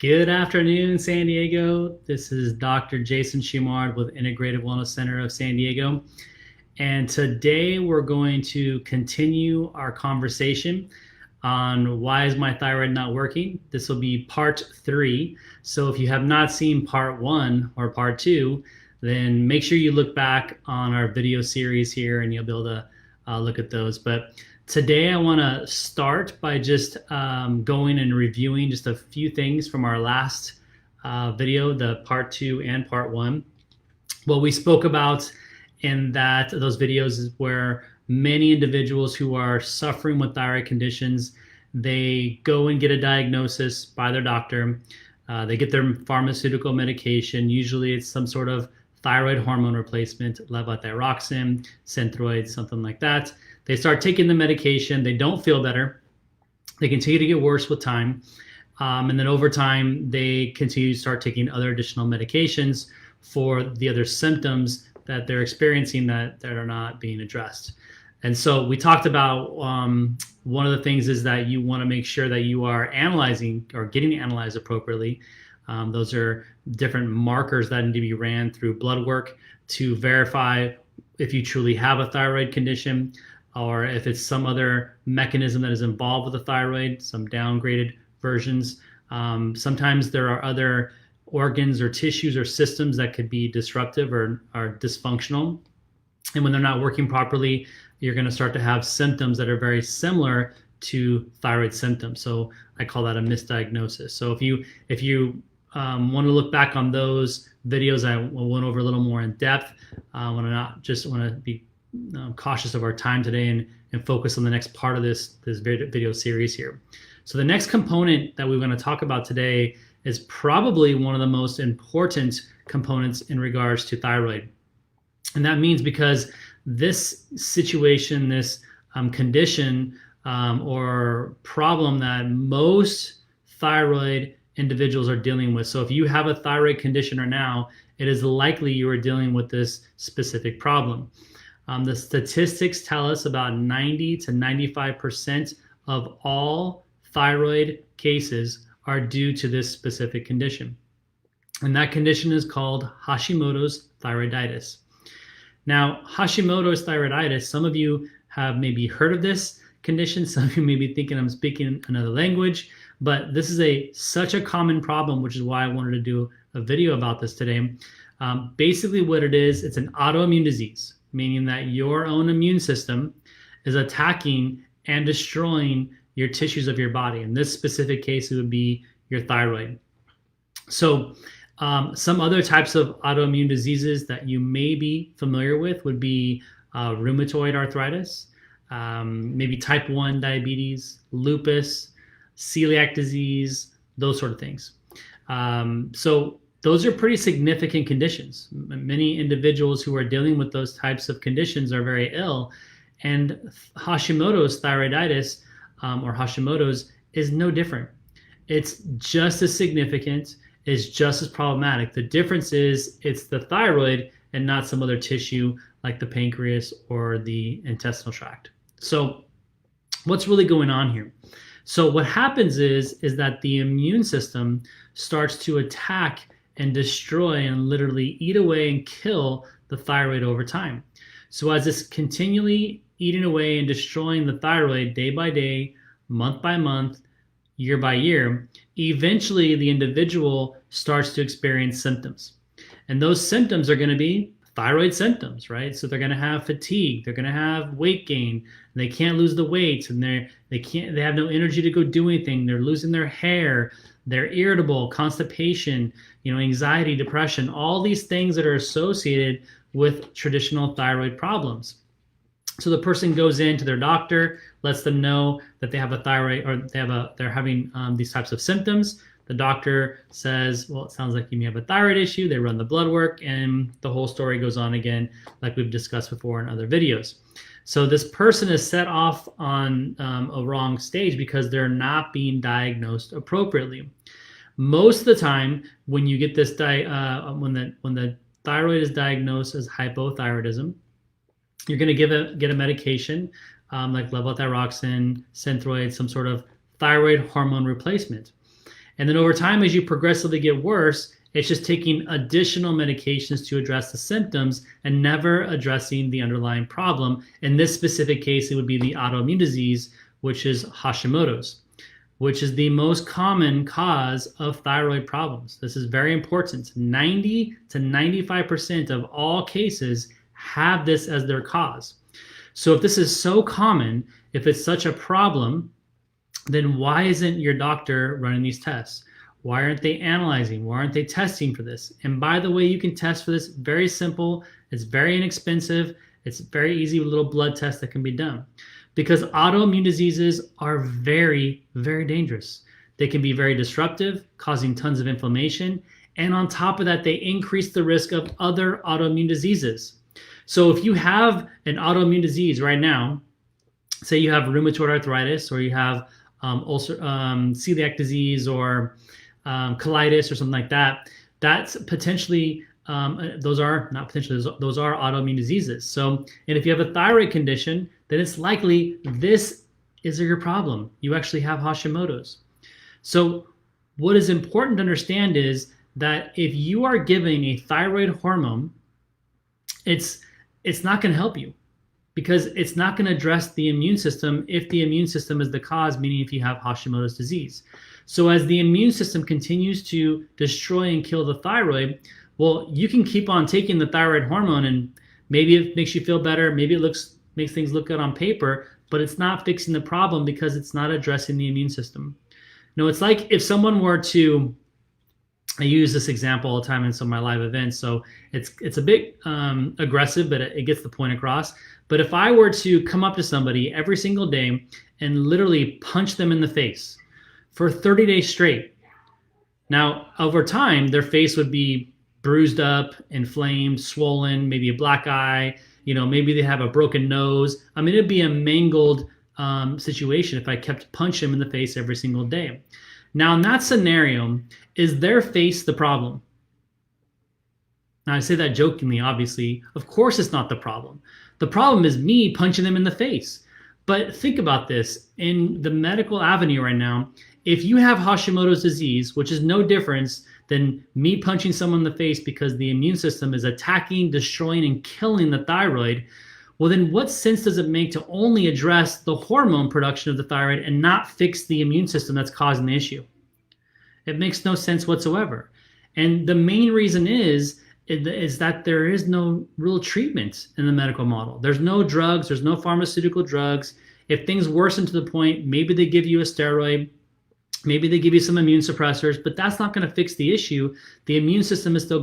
Good afternoon, San Diego. This is Dr. Jason Shumard with Integrative Wellness Center of San Diego. And today we're going to continue our conversation on why is my thyroid not working. This will be part 3. So if you have not seen part 1 or part 2, then make sure you look back on our video series here and you'll be able to look at those. But today I want to start by just going and reviewing just a few things from our last video, the part 2 and part 1. What we spoke about in those videos is where many individuals who are suffering with thyroid conditions, they go and get a diagnosis by their doctor. They get their pharmaceutical medication. Usually it's some sort of thyroid hormone replacement, levothyroxine, Synthroid, something like that. They start taking the medication. They don't feel better. They continue to get worse with time. And then over time, they continue to start taking other additional medications for the other symptoms that they're experiencing that are not being addressed. And so we talked about one of the things is that you want to make sure that you are analyzing or getting analyzed appropriately. Those are different markers that need to be ran through blood work to verify if you truly have a thyroid condition or if it's some other mechanism that is involved with the thyroid, some downgraded versions. Sometimes there are other organs or tissues or systems that could be disruptive or are dysfunctional. And when they're not working properly, you're going to start to have symptoms that are very similar to thyroid symptoms. So I call that a misdiagnosis. So if you want to look back on those videos, I went over a little more in depth. I want to be cautious of our time today and focus on the next part of this video series here. So the next component that we're going to talk about today is probably one of the most important components in regards to thyroid. And that means because this situation, this condition or problem that most thyroid individuals are dealing with. So if you have a thyroid condition or now, it is likely you are dealing with this specific problem. The statistics tell us about 90 to 95% of all thyroid cases are due to this specific condition. And that condition is called Hashimoto's thyroiditis. Now, Hashimoto's thyroiditis, some of you have maybe heard of this condition. Some of you may be thinking I'm speaking another language, but this is such a common problem, which is why I wanted to do a video about this today. Basically what it is, it's an autoimmune disease, meaning that your own immune system is attacking and destroying your tissues of your body. In this specific case, it would be your thyroid. So some other types of autoimmune diseases that you may be familiar with would be rheumatoid arthritis, maybe type 1 diabetes, lupus, celiac disease, those sort of things. So those are pretty significant conditions. Many individuals who are dealing with those types of conditions are very ill, and Hashimoto's thyroiditis or Hashimoto's is no different. It's just as significant, it's just as problematic. The difference is it's the thyroid and not some other tissue like the pancreas or the intestinal tract. So what's really going on here? So what happens is that the immune system starts to attack and destroy and literally eat away and kill the thyroid over time. So as it's continually eating away and destroying the thyroid day by day, month by month, year by year, eventually the individual starts to experience symptoms. And those symptoms are going to be thyroid symptoms, right? So they're going to have fatigue, they're going to have weight gain, they can't lose the weight, and they have no energy to go do anything, they're losing their hair, they're irritable, constipation, anxiety, depression, all these things that are associated with traditional thyroid problems. So the person goes in to their doctor, lets them know that they have a thyroid or they're having these types of symptoms. The doctor says, well, it sounds like you may have a thyroid issue. They run the blood work and the whole story goes on again, like we've discussed before in other videos. So this person is set off on a wrong stage because they're not being diagnosed appropriately. Most of the time, when you get this, when the thyroid is diagnosed as hypothyroidism, you're going to get a medication like levothyroxine, Synthroid, some sort of thyroid hormone replacement. And then over time, as you progressively get worse, it's just taking additional medications to address the symptoms and never addressing the underlying problem. In this specific case, it would be the autoimmune disease, which is Hashimoto's, which is the most common cause of thyroid problems. This is very important. 90 to 95% of all cases have this as their cause. So if this is so common, if it's such a problem, then why isn't your doctor running these tests? Why aren't they analyzing? Why aren't they testing for this? And by the way, you can test for this. Very simple. It's very inexpensive. It's very easy with a little blood test that can be done. Because autoimmune diseases are very, very dangerous. They can be very disruptive, causing tons of inflammation. And on top of that, they increase the risk of other autoimmune diseases. So if you have an autoimmune disease right now, say you have rheumatoid arthritis, or you have celiac disease, or colitis, or something like that, that's potentially, those are autoimmune diseases. So, and if you have a thyroid condition, then it's likely this is your problem. You actually have Hashimoto's. So what is important to understand is that if you are giving a thyroid hormone, it's not going to help you, because it's not going to address the immune system if the immune system is the cause, meaning if you have Hashimoto's disease. So as the immune system continues to destroy and kill the thyroid, well, you can keep on taking the thyroid hormone, and maybe it makes you feel better, maybe it makes things look good on paper, but it's not fixing the problem because it's not addressing the immune system. No, it's like if someone were to, I use this example all the time in some of my live events, so it's a bit aggressive, but it gets the point across. But if I were to come up to somebody every single day and literally punch them in the face for 30 days straight, now over time, their face would be bruised up, inflamed, swollen, maybe a black eye, maybe they have a broken nose. I mean, it'd be a mangled situation if I kept punching them in the face every single day. Now, in that scenario, is their face the problem? Now, I say that jokingly, obviously. Of course it's not the problem. The problem is me punching them in the face. But think about this. In the medical avenue right now, if you have Hashimoto's disease, which is no difference than me punching someone in the face because the immune system is attacking, destroying, and killing the thyroid, well, then what sense does it make to only address the hormone production of the thyroid and not fix the immune system that's causing the issue? It makes no sense whatsoever. And the main reason is that there is no real treatment in the medical model. There's no drugs, there's no pharmaceutical drugs. If things worsen to the point, maybe they give you a steroid, maybe they give you some immune suppressors, but that's not going to fix the issue. The immune system is still